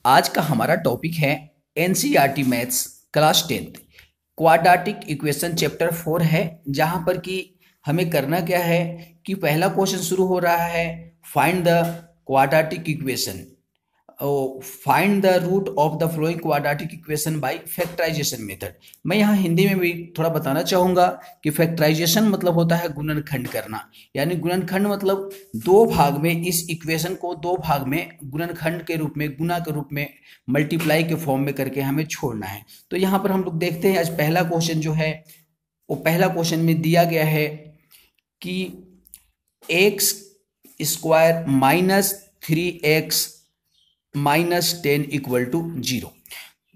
आज का हमारा टॉपिक है NCERT maths class 10th quadratic equation chapter 4 है। जहां पर कि हमें करना क्या है कि पहला क्वेश्चन शुरू हो रहा है, find the quadratic equation, find the root of the following quadratic equation by factorization method. मैं यहाँ हिंदी में भी थोड़ा बताना चाहूँगा कि फैक्टराइजेशन मतलब होता है गुणनखंड करना, यानी गुणनखंड मतलब दो भाग में इस इक्वेशन को दो भाग में गुणनखंड के रूप में, गुना के रूप में, मल्टीप्लाई के फॉर्म में करके हमें छोड़ना है। तो यहाँ पर हम लोग देखते हैं, आज पहला क्वेश्चन जो है वो पहला क्वेश्चन में दिया गया है कि x square minus 3x minus 10 equal to 0।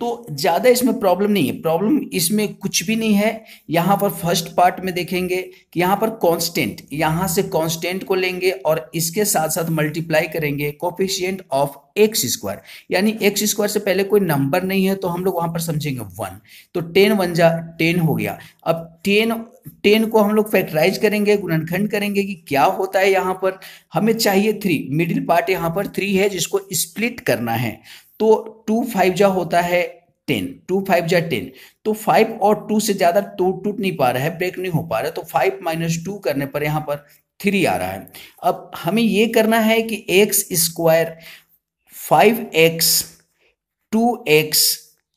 तो ज़्यादा इसमें प्रॉब्लम नहीं है, प्रॉब्लम इसमें कुछ भी नहीं है। यहाँ पर फर्स्ट पार्ट में देखेंगे कि यहाँ पर कांस्टेंट, यहाँ से कांस्टेंट को लेंगे और इसके साथ साथ मल्टीप्लाई करेंगे कोफिशिएंट ऑफ एक्स स्क्वायर, यानी एक्स स्क्वायर से पहले कोई नंबर नहीं है तो हम लोग वहाँ पर समझेंगे 1, तो 10 1 जा 10 हो गया। अब 10 को हम लोग फैक्टराइज करेंगे, गुणनखंड करेंगे कि क्या होता है। यहाँ पर हमें चाहिए 3, मिडिल पार्ट यहाँ पर 3 है जिसको स्प्लिट करना है। तो 2 5 जा होता है 10, 2 5 जा 10, तो 5 और 2 से ज्यादा टूट नहीं पा रहा है, ब्रेक नहीं हो पा रहा है, तो 5 माइनस 2 करने पर यहाँ पर 3 आ रहा है। अब हमें ये करना है कि x square 5x 2x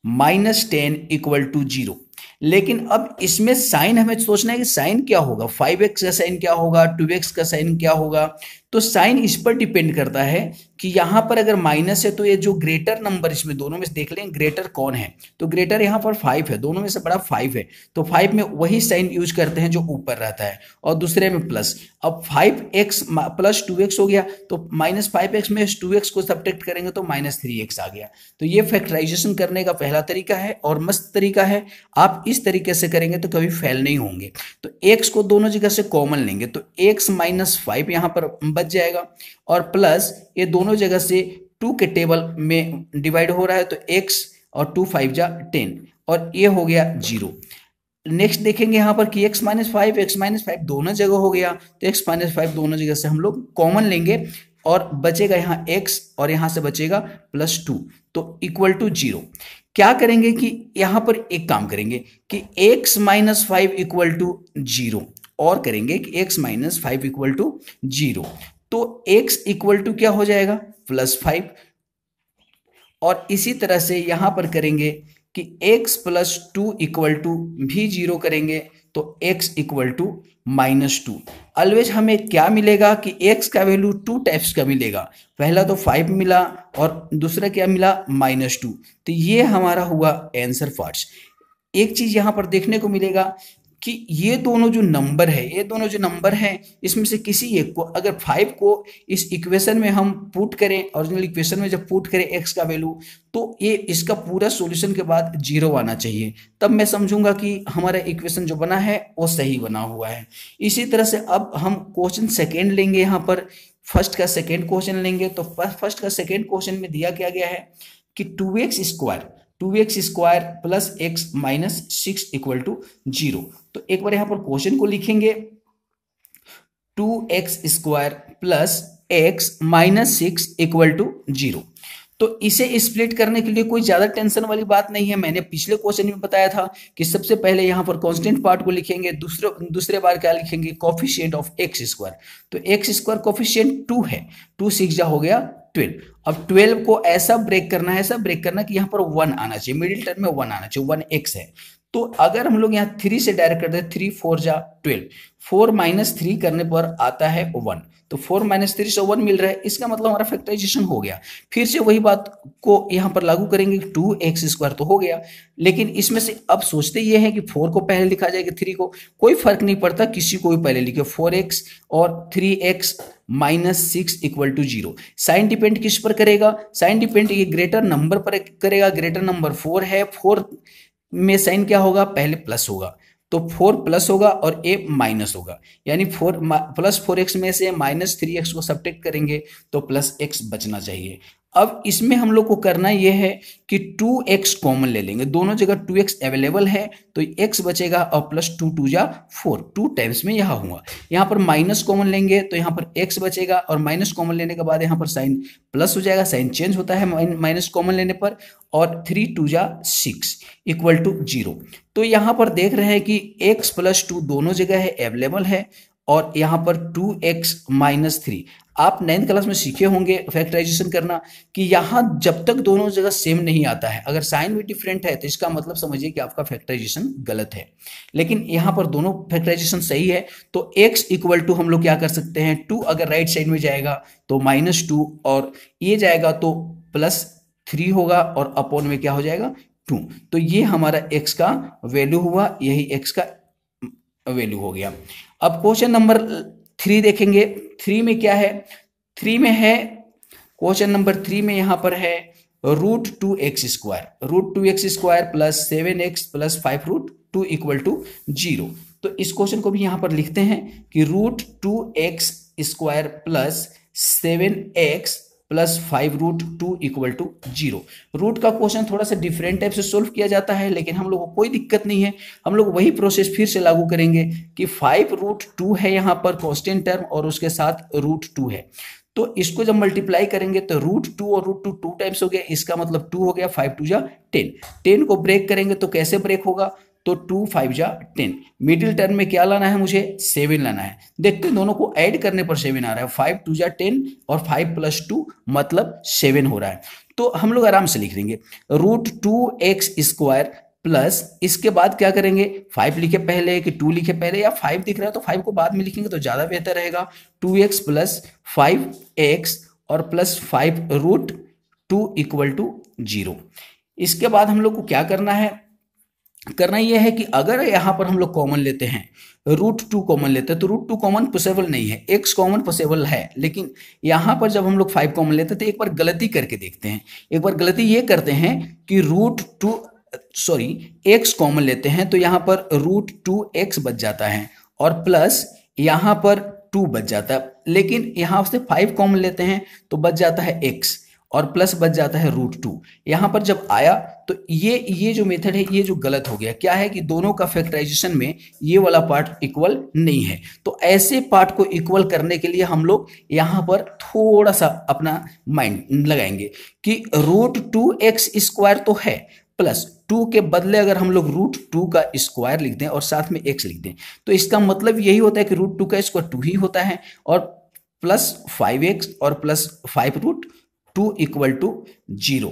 minus 10 equal to 0। लेकिन अब इसमें साइन हमें सोचना है कि साइन क्या होगा, 5x का साइन क्या होगा, 2x का साइन क्या होगा। तो साइन इस पर डिपेंड करता है कि यहाँ पर अगर माइनस है तो ये जो ग्रेटर नंबर, इसमें दोनों में से देख लें ग्रेटर कौन है, तो ग्रेटर यहाँ पर 5 है, दोनों में से बड़ा 5 है, तो 5 में वही साइन यूज करते हैं जो ऊपर रहता है और दूसरे में प्लस। अब 5x प्लस 2x हो गया, तो माइनस 5x में 2x को सब्ट्रैक्ट करेंगे तो माइनस 3x आ गया। तो ये फैक्टराइजेशन करने का पहला तरीका है और मस्त तरीका है। आप इस तरीके से करेंगे तो कभी फेल नहीं होंगे। तो x को दोनों जगह से कॉमन लेंगे तो x माइनस 5 यहाँ पर बच जाएगा और प्लस ये दोनों जगह से 2 के टेबल में डिवाइड हो रहा है, तो x और 2 5 जा 10 और ये हो गया 0। नेक्स्ट देखेंगे यहाँ पर कि x माइनस 5 दोनों जगह हो गया, तो x माइनस 5 दोनों जगह से हम लोग कॉमन लेंगे और बचेगा यहाँ x और यहाँ से बचेगा प्लस 2, तो इक्वल टू 0। क्या करेंगे कि यहाँ पर एक काम करेंगे कि x माइनस 5 इक्वल टू 0 और करेंगे कि x माइनस 5 इक्वल टू 0, तो x इक्वल टू क्या हो जाएगा प्लस 5। और इसी तरह से यहां पर करेंगे कि x प्लस 2 इक्वल टू भी 0 करेंगे तो x equal to minus 2। Always हमें क्या मिलेगा कि x का वैल्यू 2 टाइप्स का मिलेगा, पहला तो 5 मिला और दूसरा क्या मिला माइनस 2। तो ये हमारा हुआ आंसर पार्ट्स। एक चीज यहां पर देखने को मिलेगा कि ये दोनों जो नंबर हैं इसमें से किसी एक को, अगर 5 को इस इक्वेशन में हम पुट करें, ओरिजिनल इक्वेशन में जब पुट करें x का वैल्यू, तो ये इसका पूरा सॉल्यूशन के बाद 0 आना चाहिए, तब मैं समझूंगा कि हमारा इक्वेशन जो बना है वो सही बना हुआ है। इसी तरह से अब हम क्वेश्चन सेकेंड लेंगे, यहाँ पर फर्स्ट का सेकेंड क्वेश्चन लेंगे। तो फर्स्ट का सेकेंड क्वेश्चन में दिया क्या है कि 2x square plus x minus 6 equal to 0। तो एक बार यहां पर क्वेश्चन को लिखेंगे 2x square plus x minus 6 equal to 0। तो इसे स्प्लिट करने के लिए कोई ज्यादा टेंशन वाली बात नहीं है। मैंने पिछले क्वेश्चन में बताया था कि सबसे पहले यहां पर कांस्टेंट पार्ट को लिखेंगे, दूसरे बार क्या लिखेंगे कोफिशिएंट ऑफ एक्स स्क्वायर। तो एक्स स्क्वायर कोफिशिएंट 2 है, 2 6 जा हो गया 12। अब 12 को ऐसा ब्रेक करना है, कि यहाँ पर 1 आना चाहिए, मिडिल टर्म में 1 आना चाहिए, 1x है। तो अगर हम लोग यहाँ 3 से डायरेक्ट करते हैं, 3 4 जा 12, 4 माइनस 3 करने पर आता है 1, तो 4 माइनस 3 से 1 मिल रहा है, इसका मतलब हमारा फैक्टराइजेशन हो गया। फिर से वही बात को यहाँ पर लागू करेंगे, 2x स्क्वायर तो हो गया, लेकिन इसमें से अब सोचते ये हैं कि 4 को पहले लिखा जाएगा, 3 को, कोई फर्क नहीं पड़ता, किसी को भी पहले लिखे, 4x और 3x minus 6 equal to 0। Sign depend किस पर करेगा, साइन डिपेंड ये ग्रेटर नंबर पर करेगा। ग्रेटर नंबर 4 है, 4 में साइन क्या होगा, पहले प्लस होगा, तो तो 4 प्लस होगा और a माइनस होगा, यानी 4 प्लस 4x में से माइनस 3x को सब्ट्रैक्ट करेंगे तो प्लस x बचना चाहिए। अब इसमें हम लोग को करना यह है कि 2x कॉमन ले लेंगे, दोनों जगह 2x अवेलेबल है तो x बचेगा और प्लस 2 2 जा 4, 2 टाइम्स में यहाँ हुआ। यहाँ पर माइनस कॉमन लेंगे तो यहाँ पर x बचेगा और माइनस कॉमन लेने के बाद यहाँ पर साइन प्लस हो जाएगा, साइन चेंज होता है माइनस कॉमन लेने पर, और 3 2 जा 6 इक्वल टू 0। तो यहाँ पर देख रहे हैं कि x प्लस 2 दोनों जगह है अवेलेबल है, और यहाँ पर 2x माइनस 3। आप 9th क्लास में सीखे होंगे फैक्टराइजेशन करना कि यहाँ जब तक दोनों जगह सेम नहीं आता है, अगर साइन भी डिफरेंट है तो इसका मतलब समझिए कि आपका फैक्टराइजेशन गलत है। लेकिन यहाँ पर दोनों फैक्टराइजेशन सही है, तो x इक्वल टू हम लोग क्या कर सकते हैं, 2 अगर राइट साइड में जाएगा तो -2 और ये जाएगा तो +3 होगा और अपॉन में क्या हो जाएगा 2। तो ये हमारा x का वैल्यू हुआ, यही x का वैल्यू हो गया। अब क्वेश्चन नंबर 3 देखेंगे। 3 में क्या है, 3 में है क्वेश्चन नंबर 3 में यहाँ पर है √2x² plus 7x plus 5√2 equal to 0। तो इस क्वेश्चन को भी यहाँ पर लिखते हैं कि √2x² plus 7x plus 5√2 equal to 0। Root का क्वेश्चन थोड़ा सा डिफरेंट टाइप से सोल्व किया जाता है, लेकिन हम लोग को कोई दिक्कत नहीं है, हम लोग वही प्रोसेस फिर से लागू करेंगे कि 5√2 है यहाँ पर कांस्टेंट टर्म और उसके साथ √2 है, तो इसको जब मल्टीप्लाई करेंगे तो √2 और √2 2 टाइम्स हो गया, इसका मतलब 2 हो गया, 5 2 जा 10। 10 को ब्रेक करेंगे तो कैसे ब्रेक होगा, तो 2 5 जा 10। मिडिल टर्म में क्या लाना है, मुझे 7 लाना है। देखते हैं दोनों को ऐड करने पर 7 आ रहा है, 5 2 जा 10 और 5 प्लस 2 मतलब 7 हो रहा है। तो हम लोग आराम से लिख देंगे √2x² प्लस, इसके बाद क्या करेंगे, 5 लिखे पहले कि 2 लिखे पहले, या 5 दिख रहा है तो 5 को बाद में लिखेंगे तो ज़्यादा बेहतर रहेगा। 2x प्लस 5x और प्लस 5√2 इक्वल टू 0। इसके बाद हम लोग को क्या करना है, करना यह है कि अगर यहाँ पर हम लोग कॉमन लेते हैं, √2 कॉमन लेते हैं, तो √2 कॉमन पॉसिबल नहीं है, x कॉमन पॉसिबल है, लेकिन यहाँ पर जब हम लोग 5 कॉमन लेते हैं तो एक बार गलती करके देखते हैं। एक बार गलती ये करते हैं कि x कॉमन लेते हैं तो यहाँ पर √2x बच जाता है और प्लस यहाँ पर 2 बच जाता है, लेकिन यहाँ से 5 कॉमन लेते हैं तो बच जाता है x और प्लस बच जाता है √2। यहाँ पर जब आया तो ये जो मेथड है ये जो गलत हो गया, क्या है कि दोनों का फैक्टराइजेशन में ये वाला पार्ट इक्वल नहीं है। तो ऐसे पार्ट को इक्वल करने के लिए हम लोग यहाँ पर थोड़ा सा अपना माइंड लगाएंगे कि √2x² तो है, प्लस 2 के बदले अगर हम लोग √2 का स्क्वायर लिख दें और साथ में x लिख दें तो इसका मतलब यही होता है कि √2 का स्क्वायर 2 ही होता है, और प्लस 5x और प्लस 5√2 इक्वल टू 0।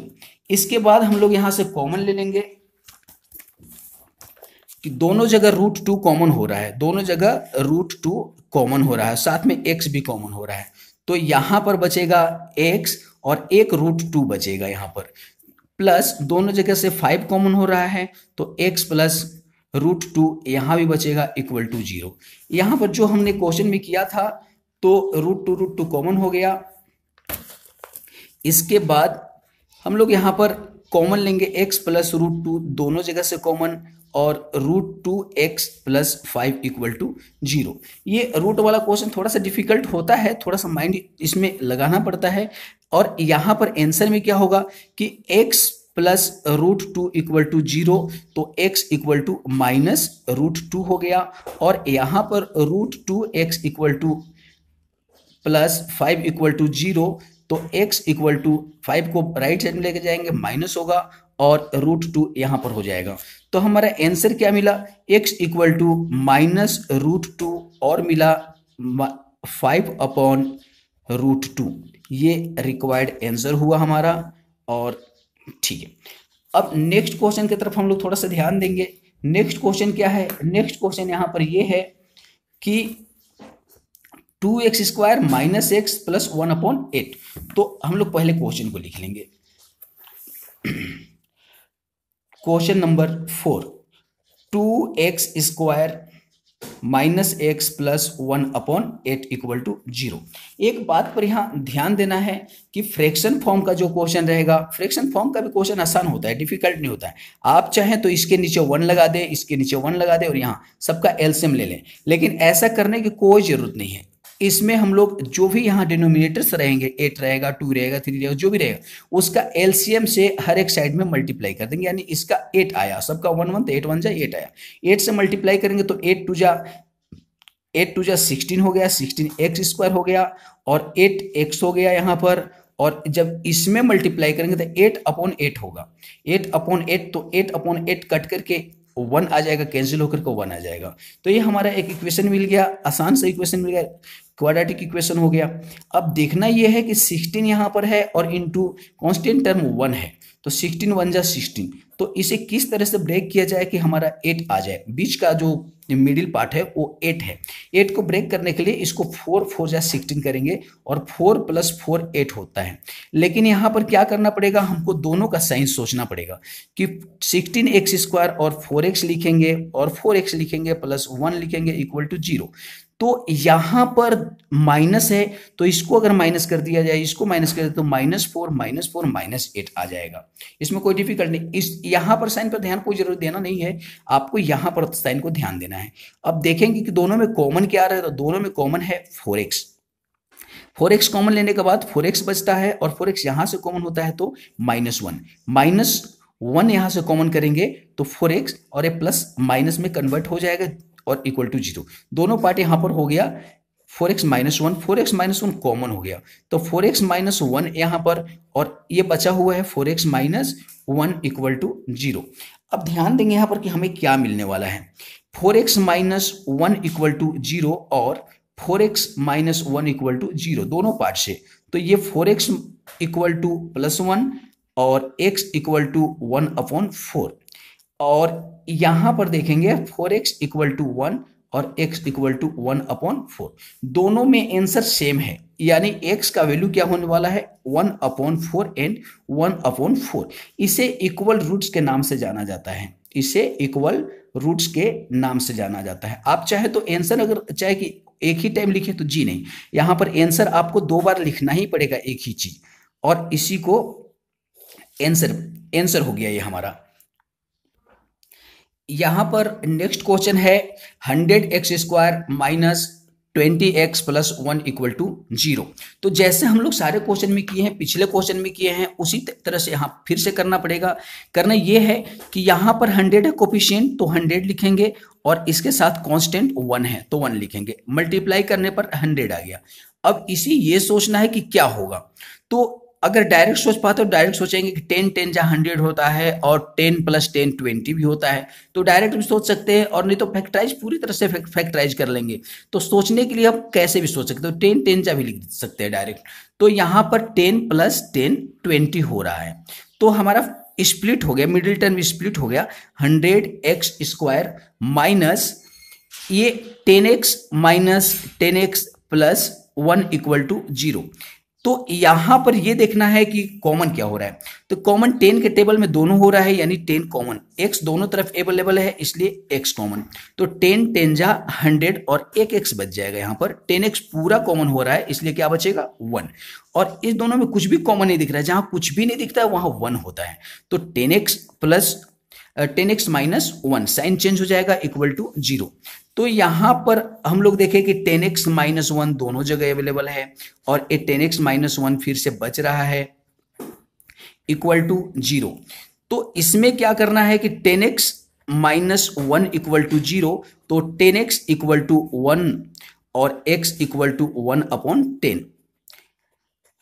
इसके बाद हम लोग यहां से कॉमन ले लेंगे कि दोनों जगह √2 कॉमन हो रहा है, दोनों जगह √2 कॉमन हो रहा है, साथ में x भी कॉमन हो रहा है, तो यहां पर बचेगा x और एक √2 बचेगा यहाँ पर, प्लस दोनों जगह से 5 कॉमन हो रहा है तो x प्लस √2 यहाँ भी बचेगा इक्वल टू 0। यहाँ पर जो हमने क्वेश्चन में किया था तो √2 कॉमन हो गया। इसके बाद हम लोग यहाँ पर कॉमन लेंगे x प्लस √2, दोनों जगह से कॉमन, और √2x प्लस 5 इक्वल टू 0। ये रूट वाला क्वेश्चन थोड़ा सा डिफिकल्ट होता है, थोड़ा सा माइंड इसमें लगाना पड़ता है। और यहाँ पर आंसर में क्या होगा कि x प्लस √2 इक्वल टू 0, तो x इक्वल टू माइनस √2 हो गया, और यहाँ पर √2x equal to plus 5 equal to 0, तो x इक्वल टू 5 को राइट साइड में लेके जाएंगे माइनस होगा और √2 यहाँ पर हो जाएगा। तो हमारा आंसर क्या मिला, x इक्वल टू माइनस √2 और मिला 5/√2। ये रिक्वायर्ड आंसर हुआ हमारा। और ठीक है, अब नेक्स्ट क्वेश्चन की तरफ हम लोग थोड़ा सा ध्यान देंगे। नेक्स्ट क्वेश्चन क्या है, नेक्स्ट क्वेश्चन यहाँ पर ये है कि 2x² माइनस x प्लस 1/8। तो हम लोग पहले क्वेश्चन को लिख लेंगे। Question number 4, 2x² -x plus 1/8 equal to 0। एक बात पर यहाँ ध्यान देना है कि फ्रैक्शन फॉर्म का जो क्वेश्चन रहेगा, फ्रैक्शन फॉर्म का भी क्वेश्चन आसान होता है, डिफिकल्ट नहीं होता है। आप चाहें तो इसके नीचे 1 लगा दें, इसके नीचे 1 लगा दें और यहाँ सबका एलसीएम ले लें, लेकिन ऐसा करने की कोई जरूरत नहीं है। इसमें हम लोग जो भी यहाँ डिनोमिनेटर्स रहेंगे, 8 रहेगा, 2 रहेगा, 3 रहेगा, जो भी रहेगा उसका एलसीएम से हर एक साइड में मल्टीप्लाई कर देंगे। यानी इसका 8 आया, सबका 1 1 तो 8 1 जा 8 आया, 8 से मल्टीप्लाई करेंगे तो 8 2 जा 16 हो गया, 16x² हो गया और 8x हो गया यहाँ पर। और जब इसमें मल्टीप्लाई करेंगे तो 8/8 होगा, 8/8, तो 8/8 कट करके 1 आ जाएगा, कैंसिल होकर के 1 आ जाएगा। तो ये हमारा एक इक्वेशन मिल गया, आसान सा इक्वेशन मिल गया, क्वाड्रेटिक इक्वेशन हो गया। अब देखना यह है कि 16 यहाँ पर है और इनटू कांस्टेंट टर्म 1 है, तो 16 1 जा 16। तो इसे किस तरह से ब्रेक किया जाए कि हमारा 8 आ जाए, बीच का जो मिडिल पार्ट है वो 8 है। 8 को ब्रेक करने के लिए इसको 4 4 जा 16 करेंगे और 4 + 4 8 होता है। लेकिन यहाँ पर क्या करना पड़ेगा, हमको दोनों का साइन सोचना पड़ेगा कि 16x² और 4x लिखेंगे और 4x लिखेंगे प्लस 1 लिखेंगे इक्वल टू 0। तो यहाँ पर माइनस है, तो इसको अगर माइनस कर दिया जाए, इसको माइनस कर दे तो -4 -8 आ जाएगा। इसमें कोई डिफिकल्ट नहीं। इस यहाँ पर साइन पर ध्यान कोई जरूर देना नहीं है, आपको यहाँ पर साइन को ध्यान देना है। अब देखेंगे कि दोनों में कॉमन क्या आ रहा है, तो दोनों में कॉमन है 4x। 4x कॉमन लेने के बाद 4x बचता है और 4x यहाँ से कॉमन होता है तो -1 -1 यहाँ से कॉमन करेंगे तो 4x और ये प्लस माइनस में कन्वर्ट हो जाएगा और इक्वल टू 0। दोनों पार्ट यहाँ पर हो गया 4x - 1 कॉमन हो गया, तो 4x - 1 यहाँ पर और ये बचा हुआ है 4x - 1 इक्वल टू 0। अब ध्यान देंगे यहाँ पर कि हमें क्या मिलने वाला है, 4x - 1 इक्वल टू 0 और 4x - 1 इक्वल टू 0 दोनों पार्ट से। तो ये 4x इक्वल टू +1 और x इक्वल टू 1/4 और यहां पर देखेंगे 4x इक्वल टू 1 और x इक्वल टू 1/4। दोनों में आंसर सेम है, यानी x का वैल्यू क्या होने वाला है 1/4 एंड 1/4। इसे इक्वल रूट्स के नाम से जाना जाता है, इसे इक्वल रूट्स के नाम से जाना जाता है। आप चाहे तो आंसर अगर चाहे कि एक ही टाइम लिखे तो जी नहीं, यहां पर आंसर आपको 2 बार लिखना ही पड़ेगा एक ही चीज, और इसी को आंसर हो गया ये हमारा। यहां पर नेक्स्ट क्वेश्चन है 100x² - 20x + 1 इक्वल टू 0। तो जैसे हम लोग सारे क्वेश्चन में किए हैं, पिछले क्वेश्चन में किए हैं, उसी तरह से यहाँ फिर से करना पड़ेगा। करना ये है कि यहाँ पर 100 है कोफिशिएंट तो 100 लिखेंगे और इसके साथ कांस्टेंट 1 है तो 1 लिखेंगे, मल्टीप्लाई करने पर 100 आ गया। अब इसी ये सोचना है कि क्या होगा, तो अगर डायरेक्ट सोच पाते हो डायरेक्ट सोचेंगे कि 10 10 जा 100 होता है और 10 + 10 20 भी होता है, तो डायरेक्ट भी सोच सकते हैं और नहीं तो फैक्टराइज पूरी तरह से फैक्टराइज कर लेंगे। तो सोचने के लिए आप कैसे भी सोच सकते हो, 10 10 जा भी लिख सकते हैं डायरेक्ट। तो यहाँ पर 10 + 10 20 हो रहा है, तो हमारा स्प्लिट हो गया, मिडिल टर्म स्प्लिट हो गया 100x² माइनस ये 10x - 10x + 1 इक्वल टू 0। तो यहां पर ये देखना है कि कॉमन क्या हो रहा है, तो कॉमन 10 के टेबल में दोनों हो रहा है, यानी 10 कॉमन, x दोनों तरफ अवेलेबल है इसलिए x कॉमन, तो 10 10 जा 100 और एक x बच जाएगा। यहाँ पर 10x पूरा कॉमन हो रहा है इसलिए क्या बचेगा 1, और इस दोनों में कुछ भी कॉमन नहीं दिख रहा है, जहां कुछ भी नहीं दिखता है वहां 1 होता है। तो 10x - 1 साइन चेंज हो जाएगा इक्वल टू 0। तो यहां पर हम लोग देखें कि 10x - 1 दोनों जगह अवेलेबल है और ये 10x - 1 फिर से बच रहा है इक्वल टू 0। तो इसमें क्या करना है कि 10x - 1 इक्वल टू 0, तो 10x इक्वल टू 1 और x इक्वल टू 1/10,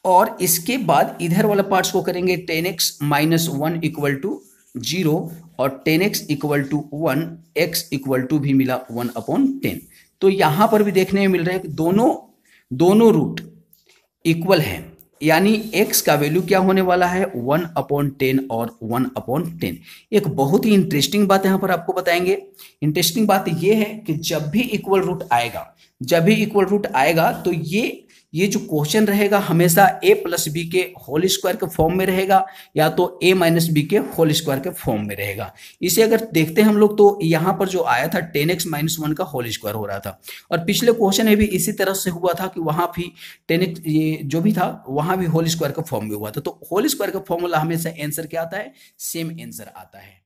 और इसके बाद इधर वाला पार्ट्स को करेंगे 10x - 1 इक्वल टू 0 और 10x equal to 1, x equal to भी मिला 1/10। तो यहां पर भी देखने में मिल रहा है कि दोनों रूट इक्वल है, यानी x का वैल्यू क्या होने वाला है 1/10 और 1/10। एक बहुत ही इंटरेस्टिंग बात यहां पर आपको बताएंगे। इंटरेस्टिंग बात यह है कि जब भी इक्वल रूट आएगा तो ये ये जो क्वेश्चन रहेगा हमेशा a प्लस बी के होल स्क्वायर के फॉर्म में रहेगा या तो a माइनस बी के होल स्क्वायर के फॉर्म में रहेगा। इसे अगर देखते हैं हम लोग तो यहाँ पर जो आया था 10x माइनस 1 का होल स्क्वायर हो रहा था, और पिछले क्वेश्चन में भी इसी तरह से हुआ था कि वहां भी 10x ये जो भी था वहां भी होल स्क्वायर का फॉर्म में हुआ था। तो होल स्क्वायर का फॉर्मूला हमेशा आंसर क्या आता है, सेम आंसर आता है।